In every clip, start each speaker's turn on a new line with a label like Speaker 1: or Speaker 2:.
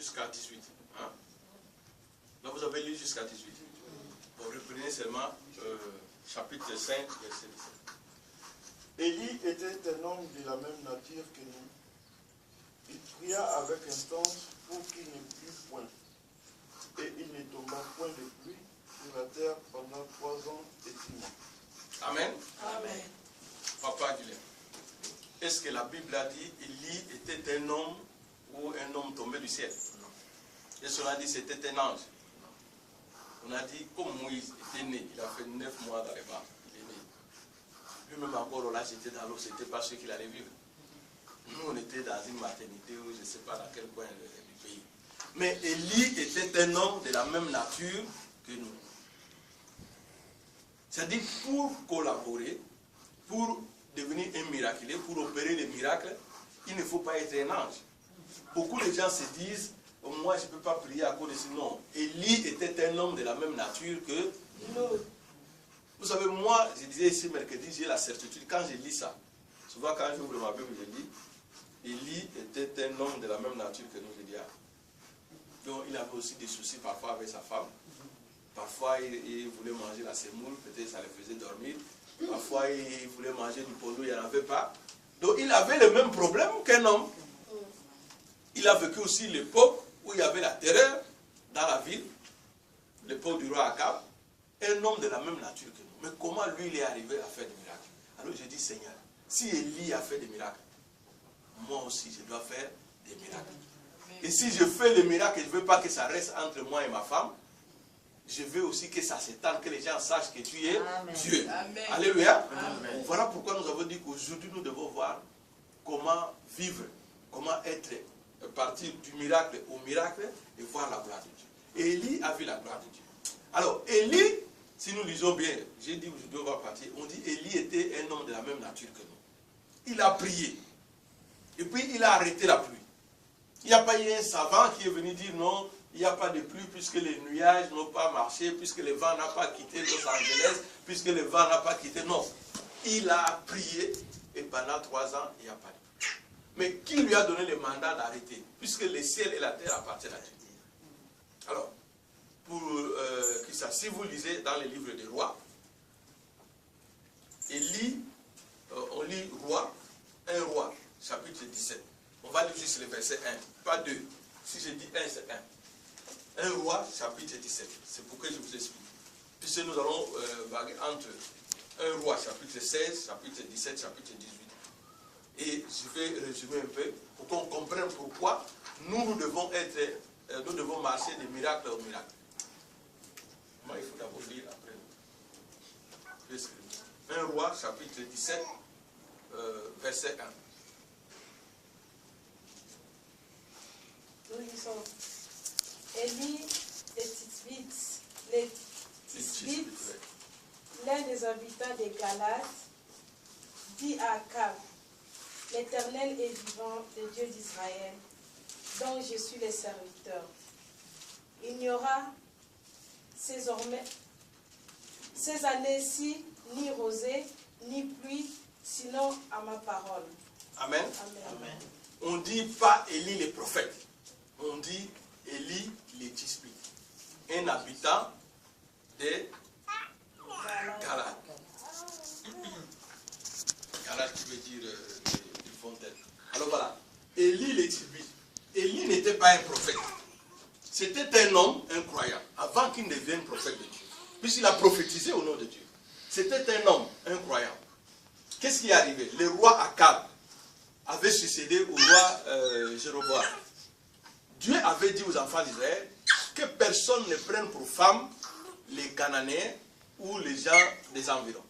Speaker 1: jusqu'à 18. Hein? Donc vous avez lu jusqu'à 18. Bon, reprenez seulement chapitre 5, verset 17.
Speaker 2: Élie était un homme de la même nature que nous. Il pria avec intense pour qu'il ne plût point. Et il ne tomba point de pluie sur la terre pendant 3 ans et 6 mois.
Speaker 1: Amen.
Speaker 3: Amen.
Speaker 1: Papa Guilhem, est-ce que la Bible a dit Élie était un homme ou un homme tombé du ciel? Est-ce qu'on a dit c'était un ange? On a dit comme Moïse était né, il a fait 9 mois dans les bars, il est né. Lui-même encore là, j'étais dans l'eau, c'était pas ce qu'il allait vivre. Nous, on était dans une maternité ou je ne sais pas dans quel coin du pays. Mais Élie était un homme de la même nature que nous. C'est-à-dire, pour collaborer, pour devenir un miraculé, pour opérer les miracles, il ne faut pas être un ange. Beaucoup de gens se disent, moi je ne peux pas prier à cause de ça. Non, Élie était un homme de la même nature que nous. Vous savez, moi, je disais ici mercredi, j'ai la certitude, quand je lis ça, souvent quand j'ouvre ma Bible, je dis, Élie était un homme de la même nature que nous, je dis, donc il avait aussi des soucis parfois avec sa femme. Parfois, il voulait manger la semoule, peut-être ça le faisait dormir. Parfois, il voulait manger du poisson, il n'y en avait pas. Donc, il avait le même problème qu'un homme. Il a vécu aussi l'époque où il y avait la terreur dans la ville, l'époque du roi Akab. Un homme de la même nature que nous. Mais comment lui, il est arrivé à faire des miracles? Alors, je dis, Seigneur, si Élie a fait des miracles, moi aussi, je dois faire des miracles. Et si je fais les miracles, je ne veux pas que ça reste entre moi et ma femme. Je veux aussi que ça s'étende, que les gens sachent que tu es
Speaker 3: Amen.
Speaker 1: Dieu.
Speaker 3: Amen.
Speaker 1: Alléluia.
Speaker 3: Amen.
Speaker 1: Voilà pourquoi nous avons dit qu'aujourd'hui, nous devons voir comment vivre, comment être partir du miracle au miracle et voir la gloire de Dieu. Et Élie a vu la gloire de Dieu. Alors, Élie, si nous lisons bien, j'ai dit aujourd'hui on va partir, on dit Élie était un homme de la même nature que nous. Il a prié. Et puis il a arrêté la pluie. Il n'y a pas eu un savant qui est venu dire non, il n'y a pas de pluie puisque les nuages n'ont pas marché, puisque le vent n'a pas quitté Los Angeles, puisque le vent n'a pas quitté. Non. Il a prié et pendant 3 ans, il n'y a pas de pluie. Mais qui lui a donné le mandat d'arrêter? Puisque le ciel et la terre appartiennent à Dieu. Alors, pour ça, si vous lisez dans les livres des rois, Élie, on lit roi, un roi, chapitre 17. On va lire juste le verset 1, pas 2. Si je dis 1, c'est 1. Un roi, chapitre 17. C'est pourquoi je vous explique. Puisque nous allons vaguer entre un roi, chapitre 16, chapitre 17, chapitre 18. Et je vais résumer un peu pour qu'on comprenne pourquoi nous devons marcher de miracle au miracle. Moi, il faut d'abord lire après. Un roi, chapitre 17, verset 1.
Speaker 4: Nous lisons. Élie et Tishbite, l'un des habitants des Galates, dit à Akab, l'Éternel est vivant, le Dieu d'Israël, dont je suis le serviteur. Il n'y aura ces années-ci ni rosée, ni pluie, sinon à ma parole.
Speaker 1: Amen.
Speaker 4: Amen.
Speaker 1: Amen. On ne dit pas Élie le prophète. On dit Élie le Tishbite. Un habitant des Galates. Galates qui veut dire une fontaine. Alors voilà. Élie le Tishbite. Élie n'était pas un prophète. C'était un homme, un croyant, avant qu'il ne devienne prophète de Dieu. Puisqu'il a prophétisé au nom de Dieu. C'était un homme, un croyant. Qu'est-ce qui est arrivé? Le roi Akab avait succédé au roi Jéroboam. Dieu avait dit aux enfants d'Israël que personne ne prenne pour femme les Cananéens ou les gens des environs.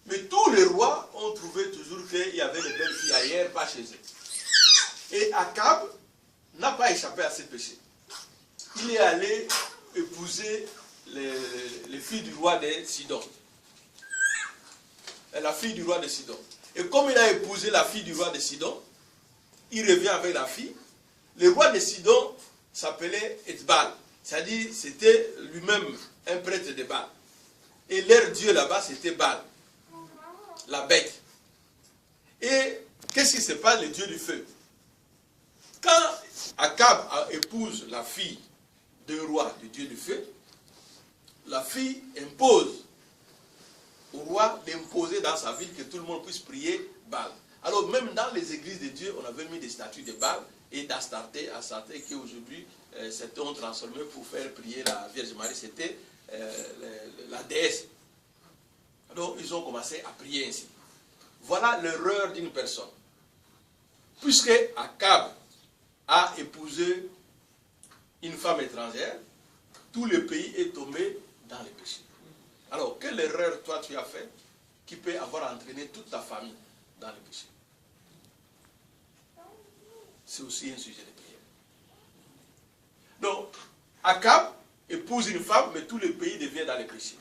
Speaker 1: Mais tous les rois ont trouvé toujours qu'il y avait de belles filles ailleurs, pas chez eux. Et Akab n'a pas échappé à ce péché. Il est allé épouser les filles du roi de Sidon. La fille du roi de Sidon. Et comme il a épousé la fille du roi de Sidon, il revient avec la fille. Le roi de Sidon s'appelait Ethbal. C'est-à-dire, c'était lui-même un prêtre de Baal. Et leur dieu là-bas, c'était Baal. La bête. Et qu'est-ce qui se passe, le dieu du feu? Quand Akab épouse la fille d'un roi du Dieu du feu. La fille impose au roi d'imposer dans sa ville que tout le monde puisse prier Baal. Alors même dans les églises de Dieu, on avait mis des statues de Baal et d'Astarté, Astarté qui aujourd'hui c'était transformé pour faire prier la Vierge Marie, c'était la déesse. Donc ils ont commencé à prier ainsi. Voilà l'erreur d'une personne. Puisque Akab a épousé une femme étrangère, tout le pays est tombé dans le péché. Alors, quelle erreur toi tu as fait qui peut avoir entraîné toute ta famille dans le péché? C'est aussi un sujet de prière. Donc, Akab épouse une femme, mais tout le pays devient dans le péché.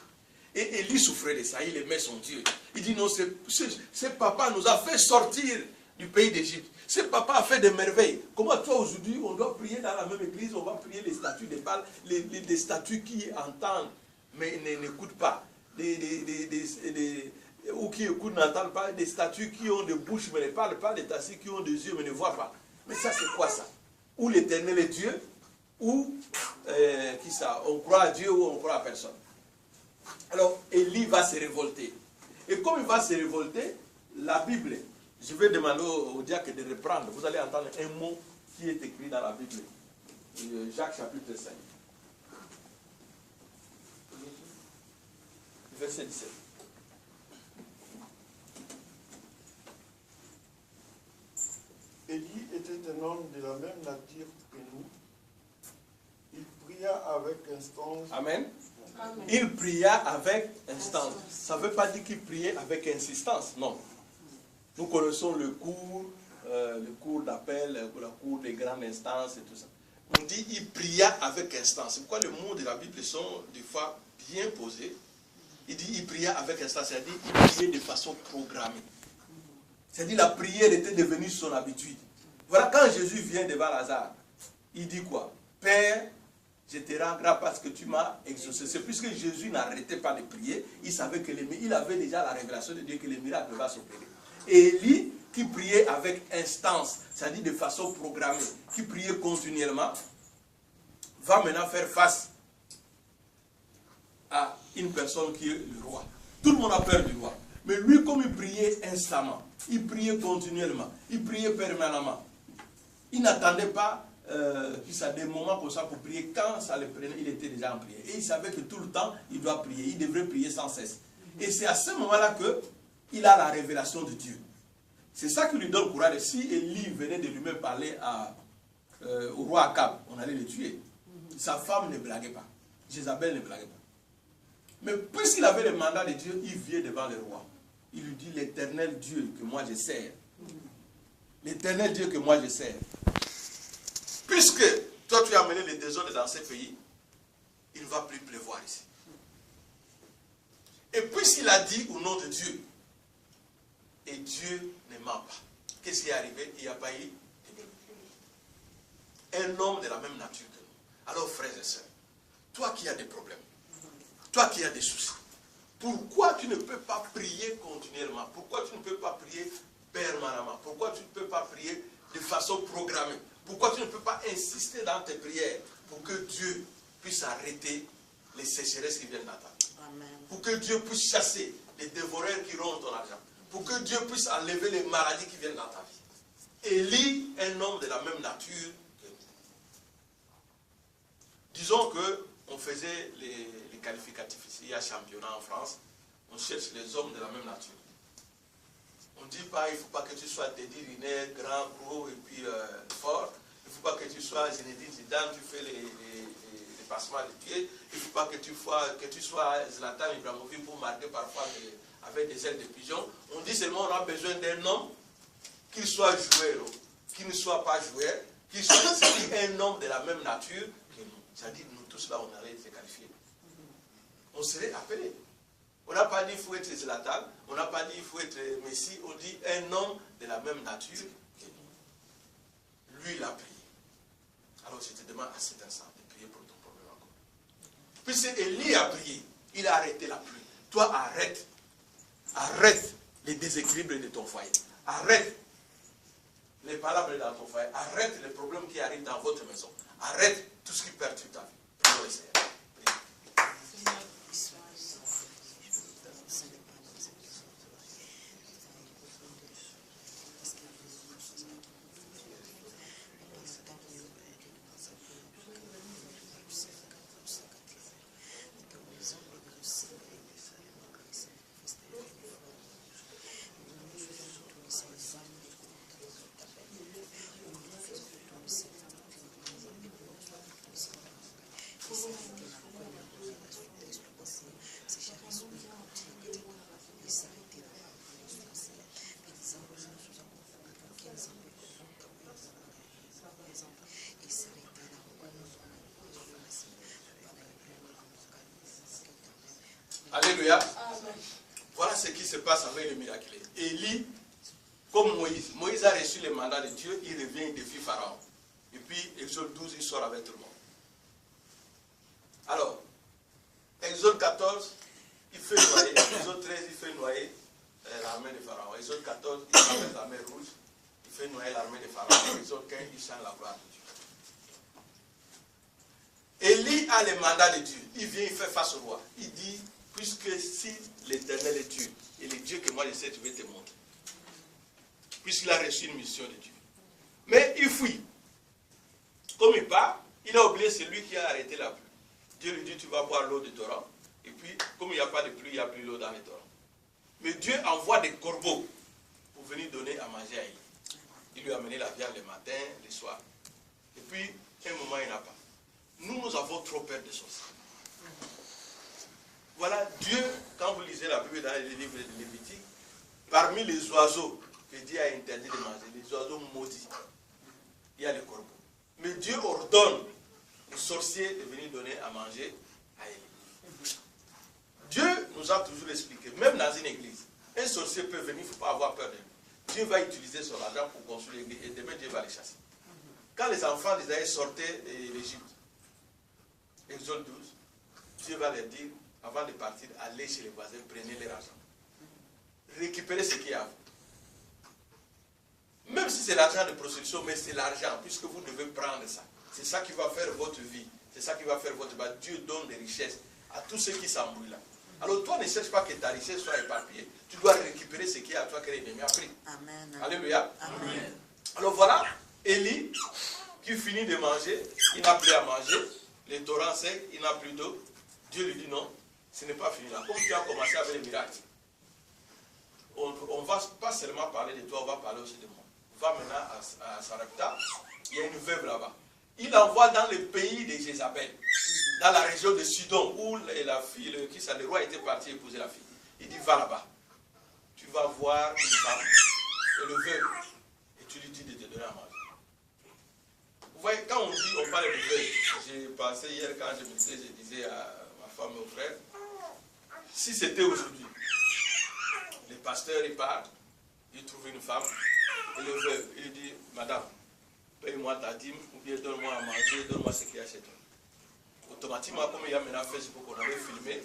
Speaker 1: Et Élie souffrait de ça, il aimait son Dieu. Il dit non, ce papa nous a fait sortir du pays d'Égypte. Ce papa a fait des merveilles. Comment toi aujourd'hui, on doit prier dans la même église, on va prier les statues de Baal, des statues qui entendent, mais n'écoutent pas. Ou qui écoutent, n'entendent pas. Des statues qui ont des bouches, mais ne parlent pas. Des statues qui ont des yeux, mais ne voient pas. Mais ça, c'est quoi ça? Ou l'Éternel est Dieu, ou qui ça? On croit à Dieu ou on croit à personne. Alors, Élie va se révolter. Et comme il va se révolter, la Bible, je vais demander au diacre de reprendre. Vous allez entendre un mot qui est écrit dans la Bible. Jacques chapitre 5. Verset 17.
Speaker 2: Élie était un homme de la même nature que nous. Il pria avec instance.
Speaker 1: Amen.
Speaker 4: Amen.
Speaker 1: Il pria avec instance. Ça ne veut pas dire qu'il priait avec insistance, non. Nous connaissons le cours d'appel, la cour des grandes instances et tout ça. On dit il pria avec instance. C'est pourquoi les mots de la Bible sont des fois bien posés. Il dit il pria avec instance, c'est-à-dire il priait de façon programmée. C'est-à-dire la prière était devenue son habitude. Voilà, quand Jésus vient devant Lazare, il dit quoi? Père, je te rends grâce parce que tu m'as exaucé. C'est puisque Jésus n'arrêtait pas de prier, il savait que il avait déjà la révélation de Dieu que les miracles vont s'opérer. Et Élie, qui priait avec instance, c'est-à-dire de façon programmée, qui priait continuellement, va maintenant faire face à une personne qui est le roi. Tout le monde a peur du roi. Mais lui, comme il priait instamment, il priait continuellement, il priait permanemment, il n'attendait pas des moments comme ça pour prier. Quand ça le prenait, il était déjà en prière. Et il savait que tout le temps, il doit prier, il devrait prier sans cesse. Et c'est à ce moment-là qu'il a la révélation de Dieu. C'est ça qui lui donne courage. Si Élie venait de lui-même parler au roi Akab, on allait le tuer. Sa femme ne blaguait pas. Jézabel ne blaguait pas. Mais puisqu'il avait le mandat de Dieu, il vient devant le roi. Il lui dit, l'Éternel Dieu que moi je sers. L'Éternel Dieu que moi je sers. Puisque toi tu as amené les désordres dans ces pays, il ne va plus pleuvoir ici. Et puisqu'il a dit au nom de Dieu, et Dieu ne ment pas. Qu'est-ce qui est arrivé? Il n'y a pas eu de pluie. Un homme de la même nature que nous. Alors frères et sœurs, toi qui as des problèmes, toi qui as des soucis, pourquoi tu ne peux pas prier continuellement? Pourquoi tu ne peux pas prier permanemment? Pourquoi tu ne peux pas prier de façon programmée? Pourquoi tu ne peux pas insister dans tes prières pour que Dieu puisse arrêter les sécheresses qui viennent dans ta vie? Amen. Pour que Dieu puisse chasser les dévoreurs qui rongent ton argent. Pour que Dieu puisse enlever les maladies qui viennent dans ta vie. Élie, un homme de la même nature que nous. Disons qu'on faisait les qualificatifs ici, il y a championnat en France, on cherche les hommes de la même nature. On ne dit pas, il ne faut pas que tu sois Teddy Riner, grand, gros et puis fort. Il ne faut pas que tu sois Zinedine Zidane, tu fais les passements de pied. Il ne faut pas que tu sois Zlatan Ibrahimovic pour marquer parfois avec des ailes de pigeon. On dit seulement on a besoin d'un homme, qu'il soit joueur, qu'il ne soit pas joueur, qu'il soit un homme de la même nature que nous. C'est-à-dire nous tous là, on allait être qualifiés. On serait appelés. On n'a pas dit qu'il faut être Zlatan, on n'a pas dit qu'il faut être Messi, on dit un homme de la même nature que nous. Lui, il a prié. Alors je te demande à cet instant de prier pour ton problème encore. Puisque Élie a prié, il a arrêté la pluie. Toi, arrête. Arrête les déséquilibres de ton foyer. Arrête les palabres dans ton foyer. Arrête les problèmes qui arrivent dans votre maison. Arrête tout ce qui perturbe ta vie. Prions le Seigneur. Alléluia.
Speaker 4: Amen.
Speaker 1: Voilà ce qui se passe avec le miraculé. Élie, comme Moïse, Moïse a reçu le mandat de Dieu, il revient, il défie Pharaon. Et puis, Exode 12, il sort avec tout le monde. Alors, Exode 14, il fait noyer. Exode 13, il fait noyer l'armée de Pharaon. Exode 14, il traverse la mer Rouge, il fait noyer l'armée de Pharaon. Exode 15, il chante la gloire de Dieu. Élie a le mandat de Dieu. Il vient, il fait face au roi. Il dit, puisque si l'Éternel est Dieu, et le Dieu que moi je sais, je vais te montrer. Puisqu'il a reçu une mission de Dieu. Mais il fuit. Comme il part, il a oublié celui qui a arrêté la pluie. Dieu lui dit, tu vas boire l'eau du torrent. Et puis, comme il n'y a pas de pluie, il n'y a plus l'eau dans les torrents. Mais Dieu envoie des corbeaux pour venir donner à manger à Élie. Il lui a amené la viande le matin, le soir. Et puis, un moment, il n'a pas. Nous avons trop peur des sorciers. Voilà, Dieu, quand vous lisez la Bible dans les livres de Lévitique, parmi les oiseaux que Dieu a interdit de manger, les oiseaux maudits, il y a les corbeaux. Mais Dieu ordonne aux sorciers de venir donner à manger à Élie. Dieu nous a toujours expliqué, même dans une église, un sorcier peut venir, il ne faut pas avoir peur de lui. Dieu va utiliser son argent pour construire l'église et demain Dieu va les chasser. Quand les enfants d'Israël sortaient de l'Égypte, Exode 12, Dieu va leur dire, avant de partir, allez chez les voisins, prenez leur argent. Récupérez ce qu'il y a à vous. Même si c'est l'argent de prostitution, mais c'est l'argent, puisque vous devez prendre ça. C'est ça qui va faire votre vie. C'est ça qui va faire votre vie. Dieu donne des richesses à tous ceux qui s'embrouillent là. Alors toi, ne cherche pas que ta richesse soit éparpillée. Tu dois récupérer ce qui est à toi que l'ennemi a pris.
Speaker 3: Amen.
Speaker 1: Alléluia.
Speaker 3: Amen.
Speaker 1: Alors voilà, Élie, qui finit de manger, il n'a plus à manger. Les torrents secs, il n'a plus d'eau. Dieu lui dit non, ce n'est pas fini là. Comme tu as commencé avec les miracles, on ne va pas seulement parler de toi, on va parler aussi de moi. Va maintenant à Sarepta, il y a une veuve là-bas. Il envoie dans le pays de Jézabel, dans la région de Sidon, où la fille, le roi était parti épouser la fille. Il dit, va là-bas. Tu vas voir une femme, et le veuve, et tu lui dis de te donner à manger. Vous voyez, quand on parle de veuve, j'ai pensé hier quand je disais à ma femme et aux frères, si c'était aujourd'hui, le pasteur il part, il trouve une femme, et le veuve, il dit, madame, paye-moi ta dîme, ou bien donne-moi à manger, donne-moi ce qu'il y a chez toi. Automatiquement, comme il y a maintenant Facebook, on avait filmé,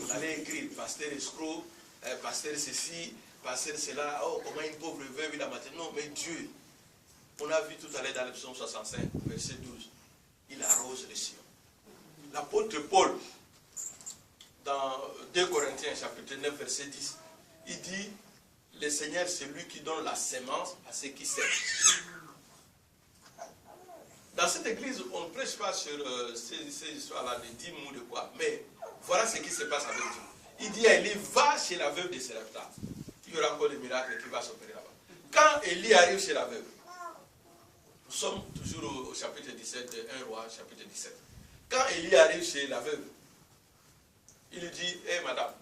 Speaker 1: on allait écrire, pasteur escroc, pasteur ceci, pasteur cela, oh, comment une pauvre veuve, il a maté. Non, mais Dieu, on a vu tout à l'heure dans le psaume 65, verset 12, il arrose les cieux. L'apôtre Paul, dans 2 Corinthiens, chapitre 9, verset 10, il dit, le Seigneur, c'est lui qui donne la sémence à ceux qui sèment. Dans cette église, on ne prêche pas sur ces histoires-là de dîmes ou de quoi. Mais voilà ce qui se passe avec Dieu. Il dit à Élie, va chez la veuve de Sarepta. Il y aura encore des miracles qui vont s'opérer là-bas. Quand Élie arrive chez la veuve, nous sommes toujours au chapitre 17 de 1 roi, chapitre 17. Quand Élie arrive chez la veuve, il lui dit, hé madame,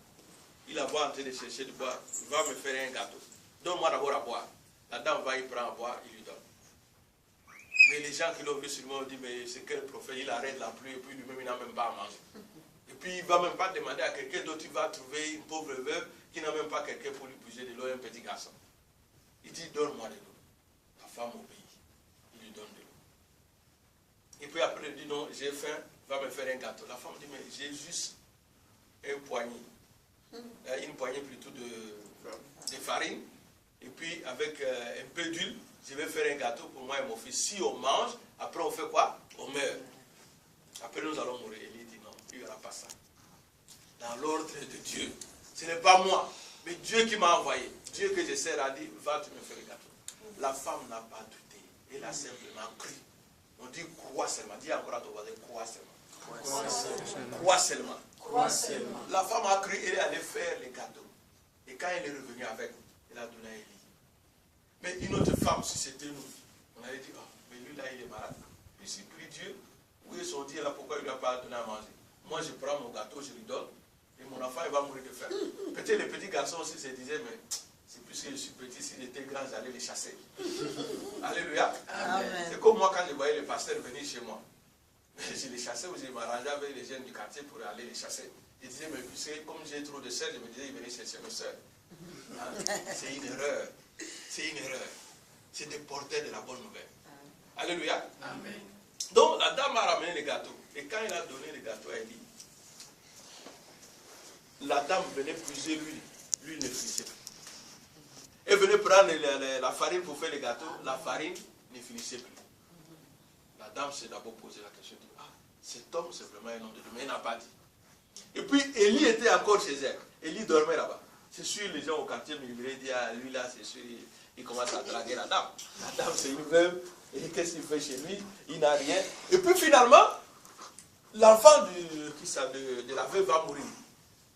Speaker 1: il a beau en train de chercher de boire, va me faire un gâteau. Donne-moi d'abord à boire. La dame va, il prend à boire, il lui donne. Mais les gens qui l'ont vu sur moi ont dit, mais c'est quel prophète, il arrête la pluie et puis lui-même il n'a même pas à manger. Et puis il ne va même pas demander à quelqu'un d'autre, il va trouver une pauvre veuve qui n'a même pas quelqu'un pour lui puiser de l'eau, un petit garçon. Il dit, donne-moi de l'eau. La femme obéit. Il lui donne de l'eau. Et puis après il dit, non, j'ai faim, va me faire un gâteau. La femme dit, mais j'ai juste une poignée plutôt de farine, et puis avec un peu d'huile, je vais faire un gâteau pour moi et mon fils. Si on mange, après on fait quoi? On meurt. Après nous allons mourir. Élie dit non, il n'y aura pas ça. Dans l'ordre de Dieu. Ce n'est pas moi, mais Dieu qui m'a envoyé. Dieu que je sers a dit, va tu me faire le gâteau. La femme n'a pas douté. Elle a simplement cru. On dit crois seulement. Dis encore à ton voisin, crois seulement. Crois seulement. Crois seulement. La femme a cru, elle est allée faire le gâteau. Et quand elle est revenue avec, elle a donné à Élie. Mais une autre femme, si c'était nous, on allait dire, oh, mais lui là, il est malade. Puis s'il prie Dieu, où est son Dieu là, pourquoi il ne lui a pas donné à manger? Moi, je prends mon gâteau, je lui donne, et mon enfant, il va mourir de faim. Peut-être les petits garçons aussi se disaient, mais c'est plus que je suis petit, s'il était grand, j'allais les chasser. Alléluia. C'est comme moi, quand je voyais les pasteurs venir chez moi. Je les chassais ou je m'arrangeais avec les jeunes du quartier pour aller les chasser. Je disais, mais puisque comme j'ai trop de sœurs, je me disais, ils venaient chercher mes sœurs. C'est une erreur. C'est une erreur. C'est des porteurs de la bonne nouvelle. Alléluia. Amen. Donc la dame a ramené le gâteau. Et quand elle a donné le gâteau à Élie, la dame venait puiser l'huile. L'huile ne finissait plus. Elle venait prendre la farine pour faire le gâteau. La farine ne finissait plus. La dame s'est d'abord posé la question. Ah, cet homme c'est vraiment un homme de Dieu. Mais elle n'a pas dit. Et puis Élie était encore chez elle. Élie dormait là-bas. C'est sûr, les gens au quartier me dit, ah, lui là, c'est sûr, il commence à draguer la dame. La dame, c'est une veuve. Et qu'est-ce qu'il fait chez lui? Il n'a rien. Et puis finalement, l'enfant de la veuve va mourir.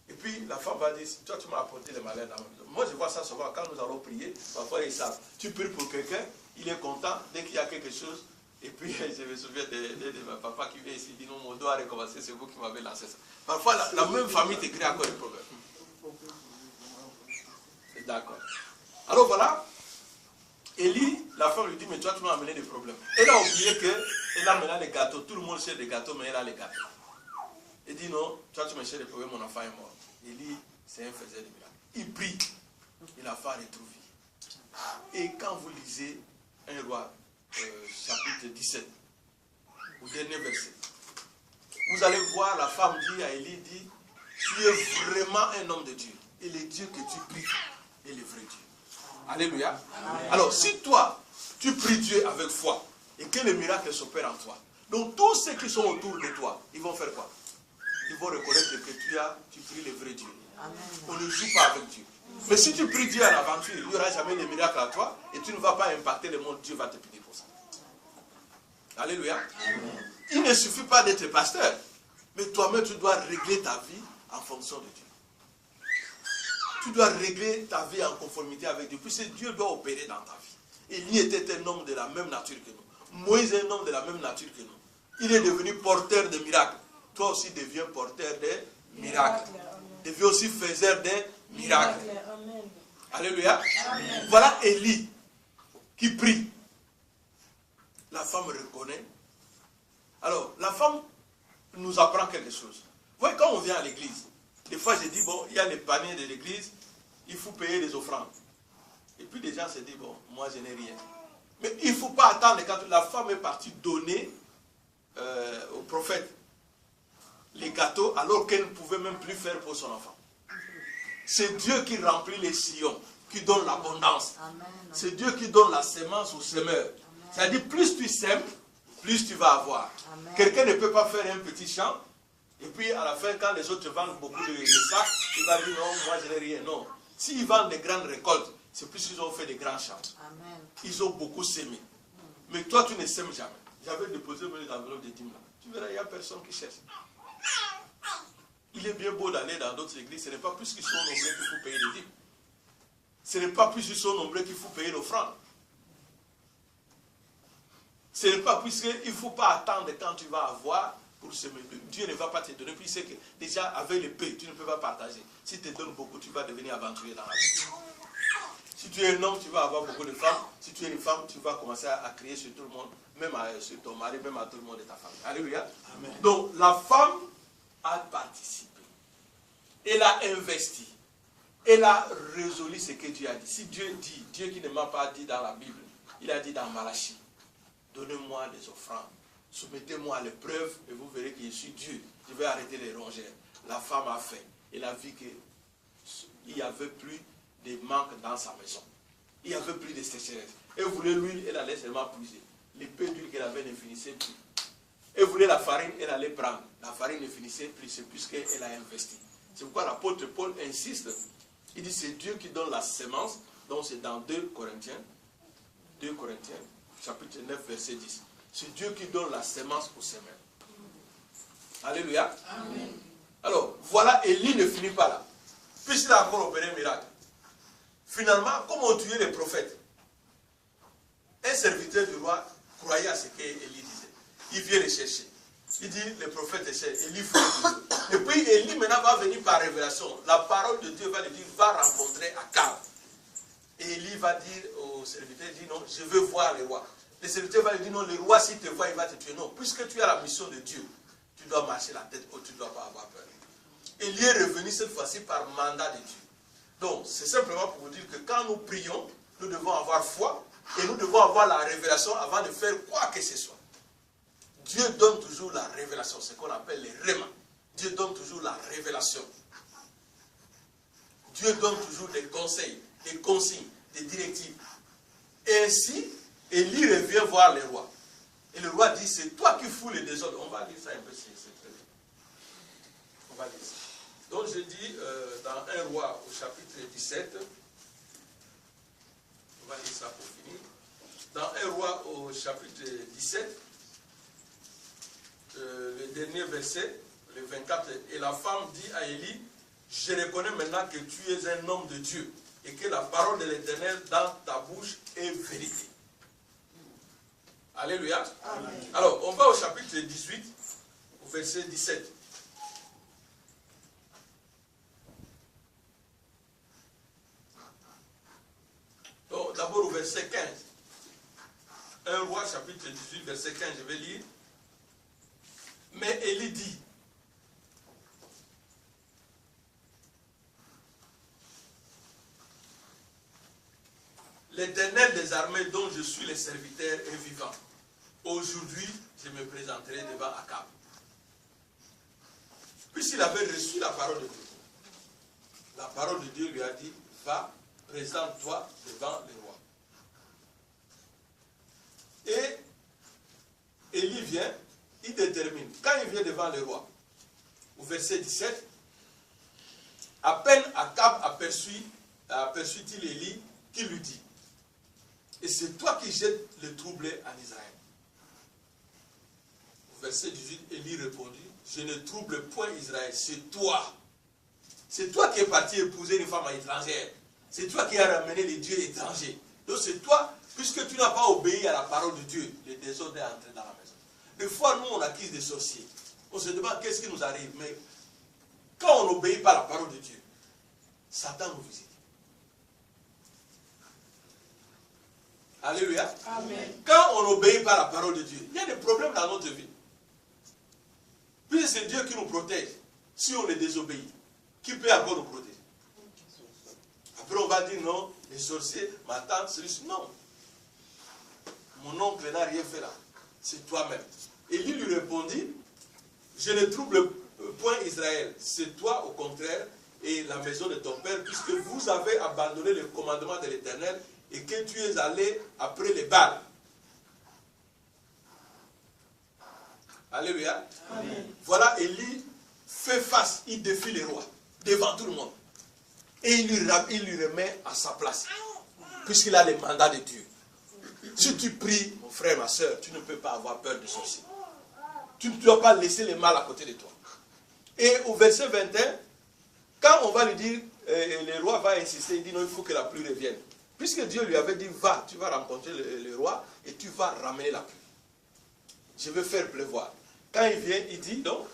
Speaker 1: Et puis la femme va dire, toi tu m'as apporté le malheur dans ma maison. Moi je vois ça souvent, quand nous allons prier, parfois ils savent. Tu pries pour quelqu'un, il est content, dès qu'il y a quelque chose. Et puis je me souviens de ma papa qui vient ici, il dit non, mon doigt a recommencé, c'est vous qui m'avez lancé ça. Parfois la même famille te crée encore des problèmes. D'accord. Alors voilà, Élie, la femme lui dit, mais toi tu m'as amené des problèmes. Elle a oublié qu'elle a maintenant les gâteaux, tout le monde sait des gâteaux, mais elle a les gâteaux. Elle dit non, toi tu me cherches des problèmes, mon enfant est mort. Élie, c'est un faiseur de miracles. Il prie, et la femme retrouve vie. Et quand vous lisez 1 Roi, chapitre 17, au dernier verset, vous allez voir la femme dit à Élie, dit, tu es vraiment un homme de Dieu. Et le Dieu que tu pries est le vrai Dieu. Alléluia. Amen. Alors, si toi, tu pries Dieu avec foi, et que le miracle s'opère en toi, donc tous ceux qui sont autour de toi, ils vont faire quoi? Ils vont reconnaître que tu pries le vrai Dieu. Amen. On ne joue pas avec Dieu. Mais si tu pries Dieu à l'aventure, il n'y aura jamais de miracle à toi, et tu ne vas pas impacter le monde, Dieu va te punir pour ça. Alléluia. Amen. Il ne suffit pas d'être pasteur, mais toi-même tu dois régler ta vie en fonction de Dieu. Tu dois régler ta vie en conformité avec Dieu, puisque Dieu doit opérer dans ta vie. Élie était un homme de la même nature que nous. Moïse est un homme de la même nature que nous. Il est devenu porteur de miracles. Toi aussi deviens porteur de miracles. Deviens aussi faiseur de miracles. Amen. Alléluia. Amen. Voilà Élie qui prie. La femme reconnaît. Alors, la femme nous apprend quelque chose. Vous voyez, quand on vient à l'église, des fois, je dis, bon, il y a les paniers de l'église, il faut payer les offrandes. Et puis, les gens se disent, bon, moi, je n'ai rien. Mais il ne faut pas attendre quand la femme est partie donner au prophète les gâteaux, alors qu'elle ne pouvait même plus faire pour son enfant. C'est Dieu qui remplit les sillons, qui donne l'abondance. C'est Dieu qui donne la semence au semeur. C'est-à-dire, plus tu sèmes, plus tu vas avoir. Quelqu'un ne peut pas faire un petit champ, et puis à la fin, quand les autres vendent beaucoup de sacs, il va dire non, moi je n'ai rien. Non. S'ils vendent des grandes récoltes, c'est plus qu'ils ont fait des grands champs. Amen. Ils ont beaucoup sémé. Mais toi, tu ne sèmes jamais. J'avais déposé mes enveloppes de dîmes là. Tu verras, il n'y a personne qui cherche. Il est bien beau d'aller dans d'autres églises. Ce n'est pas plus qu'ils sont nombreux qu'il faut payer les dîmes. Ce n'est pas plus qu'ils sont nombreux qu'il faut payer l'offrande. Ce n'est pas plus qu'il ne faut pas attendre quand tu vas avoir pour semer. Dieu ne va pas te donner. Puis il sait que déjà avec le peu, tu ne peux pas partager. Si tu te donnes beaucoup, tu vas devenir aventurier dans la vie. Si tu es un homme, tu vas avoir beaucoup de femmes. Si tu es une femme, tu vas commencer à crier sur tout le monde, même sur ton mari, même à tout le monde de ta famille. Alléluia. Amen. Donc la femme a participé. Elle a investi. Elle a résolu ce que Dieu a dit. Si Dieu dit, Dieu qui ne m'a pas dit dans la Bible, il a dit dans Malachie, donnez-moi des offrandes, soumettez-moi à l'épreuve et vous verrez que je suis Dieu. Je vais arrêter les rongères. La femme a fait. Elle a vu qu'il n'y avait plus de manque dans sa maison. Il n'y avait plus de sécheresse. Elle voulait l'huile, elle allait seulement puiser. Les peu d'huile qu'elle avait ne finissaient plus. Elle voulait la farine, elle allait prendre. La farine ne finissait plus, c'est puisqu'elle a investi. C'est pourquoi l'apôtre Paul insiste. Il dit c'est Dieu qui donne la semence. Donc c'est dans 2 Corinthiens, chapitre 9, verset 10. C'est Dieu qui donne la semence aux semeurs. Alléluia. Amen. Alors, voilà, Élie ne finit pas là. Puisqu'il a encore opéré un miracle. Finalement, comme on tuait les prophètes, un serviteur du roi croyait à ce qu'Élie disait. Il vient les chercher. Il dit, les prophètes essaient, Élie faut le. Et puis Élie maintenant va venir par révélation. La parole de Dieu va lui dire, va rencontrer Akab. Et Élie va dire au serviteur, il dit non, je veux voir le roi. Le serviteur va lui dire non, le roi s'il te voit, il va te tuer. Non, puisque tu as la mission de Dieu, tu dois marcher la tête haute, tu ne dois pas avoir peur. Élie est revenu cette fois-ci par mandat de Dieu. Donc, c'est simplement pour vous dire que quand nous prions, nous devons avoir foi et nous devons avoir la révélation avant de faire quoi que ce soit. Dieu donne toujours la révélation, ce qu'on appelle les rémas. Dieu donne toujours la révélation. Dieu donne toujours des conseils, des consignes, des directives. Et ainsi, Élie revient voir le roi. Et le roi dit, c'est toi qui fous les désordres. On va lire ça un peu, c'est très bien. On va lire ça. Donc je dis, dans 1 roi au chapitre 17, on va lire ça pour finir. Dans 1 roi au chapitre 17, le dernier verset, le 24, et la femme dit à Élie, je reconnais maintenant que tu es un homme de Dieu et que la parole de l'Éternel dans ta bouche est vérité. Alléluia. Amen. Alors, on va au chapitre 18, au verset 17. Donc, d'abord au verset 15. 1 roi, chapitre 18, verset 15, je vais lire. Mais Élie dit, l'Éternel des armées dont je suis le serviteur est vivant. Aujourd'hui, je me présenterai devant Akab. Puisqu'il avait reçu la parole de Dieu. La parole de Dieu lui a dit, va, présente-toi devant le roi. Et Élie vient, il détermine. Quand il vient devant le roi, au verset 17, à peine Akab aperçut-il Élie qui lui dit, et c'est toi qui jettes le trouble en Israël. Au verset 18, Élie répondit, je ne trouble point Israël, c'est toi. C'est toi qui es parti épouser une femme étrangère. C'est toi qui as ramené les dieux étrangers. Donc c'est toi, puisque tu n'as pas obéi à la parole de Dieu, le désordre est entré dans la maison. Des fois, nous, on accuse des sorciers. On se demande qu'est-ce qui nous arrive. Mais quand on n'obéit pas à la parole de Dieu, Satan nous visite. Alléluia. Amen. Quand on n'obéit pas à la parole de Dieu, il y a des problèmes dans notre vie. Puis c'est Dieu qui nous protège. Si on les désobéit, qui peut encore nous protéger? Après on va dire non, les sorciers, ma tante, celui-ci. Non. Mon oncle n'a rien fait là. C'est toi-même. Élie lui répondit, je ne trouble point Israël. C'est toi au contraire et la maison de ton père, puisque vous avez abandonné le commandement de l'Éternel et que tu es allé après les Baals. Alléluia. Amen. Voilà, Élie fait face, il défie le roi, devant tout le monde. Et il lui remet à sa place, puisqu'il a le mandat de Dieu. Si tu pries, mon frère, ma soeur, tu ne peux pas avoir peur de sorcier. Tu ne dois pas laisser le mal à côté de toi. Et au verset 21, quand on va lui dire, le roi va insister, il dit non, il faut que la pluie revienne. Puisque Dieu lui avait dit, va, tu vas rencontrer le roi et tu vas ramener la pluie. Je vais faire pleuvoir. Quand il vient, il dit, donc,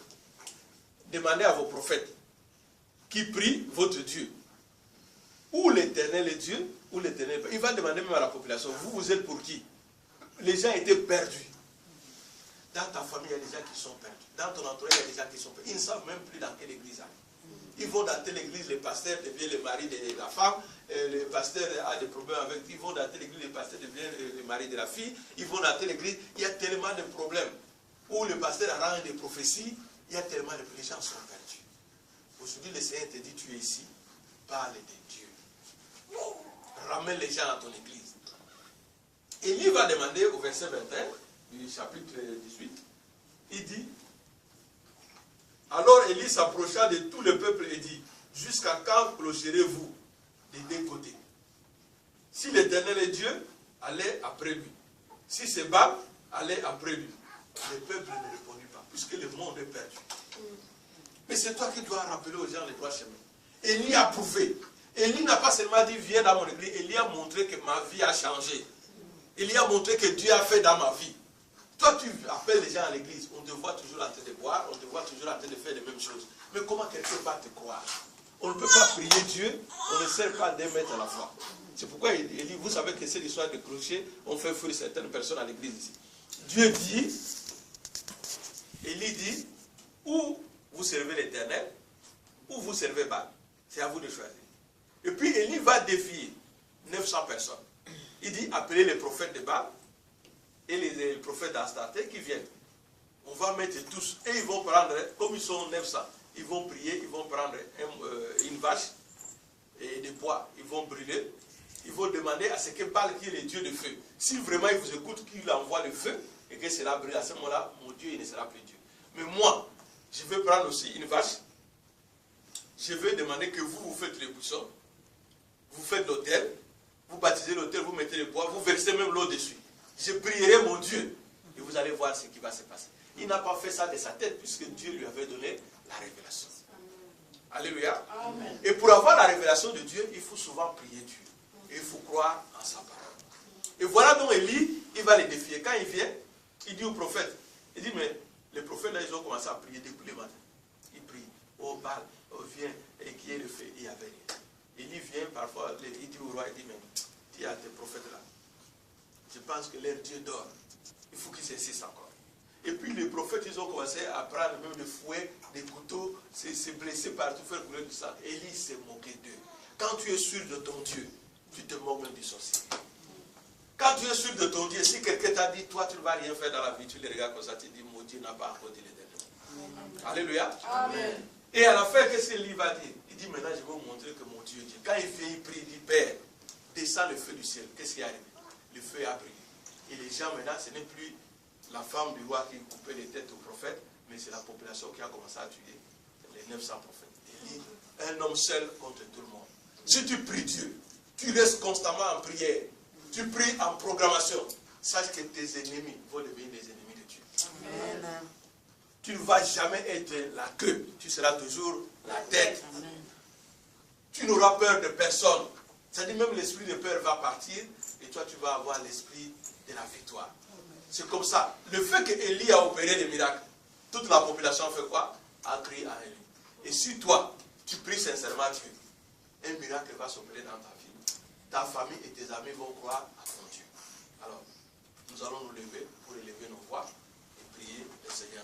Speaker 1: demandez à vos prophètes qui prient votre Dieu. Ou l'Éternel est Dieu, ou l'Éternel. Il va demander même à la population, vous êtes pour qui? Les gens étaient perdus. Dans ta famille, il y a des gens qui sont perdus. Dans ton entourage, il y a des gens qui sont perdus. Ils ne savent même plus dans quelle église aller. Ils vont dans telle église, les pasteurs deviennent le mari de la femme, le pasteur a des problèmes avec, ils vont dans telle église, le pasteur devient le mari de la fille, ils vont dans telle église, il y a tellement de problèmes. Où le pasteur arrange des prophéties, il y a tellement de... Les gens sont perdus. Aujourd'hui, le Seigneur te dit, tu es ici, parle de Dieu. Ramène les gens à ton église. Élie va demander au verset 21 du chapitre 18, il dit, alors Élie s'approcha de tout le peuple et dit, jusqu'à quand clocherez-vous des deux côtés? Si l'Éternel est Dieu, allez après lui. Si c'est Baal, allez après lui. Le peuple ne répondit pas, puisque le monde est perdu. Mais c'est toi qui dois rappeler aux gens les droits chemins. Élie a prouvé. Élie n'a pas seulement dit, viens dans mon église. Élie a montré que ma vie a changé. Élie a montré que Dieu a fait dans ma vie. Toi, tu appelles les gens à l'église. On te voit toujours en train de boire. On te voit toujours en train de faire les mêmes choses. Mais comment quelqu'un va te croire? On ne peut pas prier Dieu. On ne sert pas d'un maître à la fois. C'est pourquoi Élie, vous savez que c'est l'histoire de clocher. On fait fuir certaines personnes à l'église ici. Dieu dit, Élie dit, ou vous servez l'Éternel, ou vous servez Baal. C'est à vous de choisir. Et puis Élie va défier 900 personnes. Il dit, appelez les prophètes de Baal et les prophètes d'Astarté qui viennent. On va mettre tous, et ils vont prendre, comme ils sont 900, ils vont prier, ils vont prendre une vache et des bois, ils vont brûler. Ils vont demander à ce que Baal, qui est le Dieu de feu, si vraiment il vous écoute, qu'il envoie le feu, et que cela brûle, à ce moment-là, mon Dieu, il ne sera plus Dieu. Mais moi, je vais prendre aussi une vache, je vais demander que vous faites les buissons, vous faites l'autel, vous baptisez l'autel, vous mettez le bois, vous versez même l'eau dessus. Je prierai mon Dieu, et vous allez voir ce qui va se passer. Il n'a pas fait ça de sa tête, puisque Dieu lui avait donné la révélation. Alléluia. Amen. Et pour avoir la révélation de Dieu, il faut souvent prier Dieu. Et il faut croire en sa parole. Et voilà donc Élie, il va les défier. Quand il vient, il dit au prophète, il dit, mais les prophètes là, ils ont commencé à prier depuis le matin. Ils prient, oh Baal, oh viens, et qui est le feu, il n'y avait rien. Élie vient parfois, il dit au roi, il dit, mais dis à tes prophètes là, je pense que leur Dieu dort. Il faut qu'ils s'insistent encore. Et puis les prophètes, ils ont commencé à prendre même des fouets, des couteaux, se blesser partout, faire couler du sang. Élie s'est moqué d'eux. Quand tu es sûr de ton Dieu, tu te moques même du sorcier. Quand tu es sûr de ton Dieu, si quelqu'un t'a dit, toi tu ne vas rien faire dans la vie, tu les regardes comme ça, tu dis, mon Dieu n'a pas encore dit l'éternel. Alléluia. Amen. Et à la fin, qu'est-ce qu'il va dire? Il dit, maintenant je vais vous montrer que mon Dieu dit. Quand il vient, il prie, il dit, Père, descends le feu du ciel. Qu'est-ce qui est arrivé? Le feu a brûlé. Et les gens maintenant, ce n'est plus la femme du roi qui coupait les têtes aux prophètes, mais c'est la population qui a commencé à tuer les 900 prophètes. Il dit, un homme seul contre tout le monde. Si tu pries Dieu, tu restes constamment en prière, tu pries en programmation, sache que tes ennemis vont devenir des ennemis de Dieu. Amen. Tu ne vas jamais être la queue, tu seras toujours la tête. Amen. Tu n'auras peur de personne. C'est-à-dire même l'esprit de peur va partir et toi tu vas avoir l'esprit de la victoire. C'est comme ça. Le fait que Élie a opéré des miracles, toute la population fait quoi? A crié à Élie. Et si toi, tu pries sincèrement Dieu, un miracle va s'opérer dans ta vie. Ta famille et tes amis vont croire à ton Dieu. Alors, nous allons nous lever pour élever nos voix et prier le Seigneur.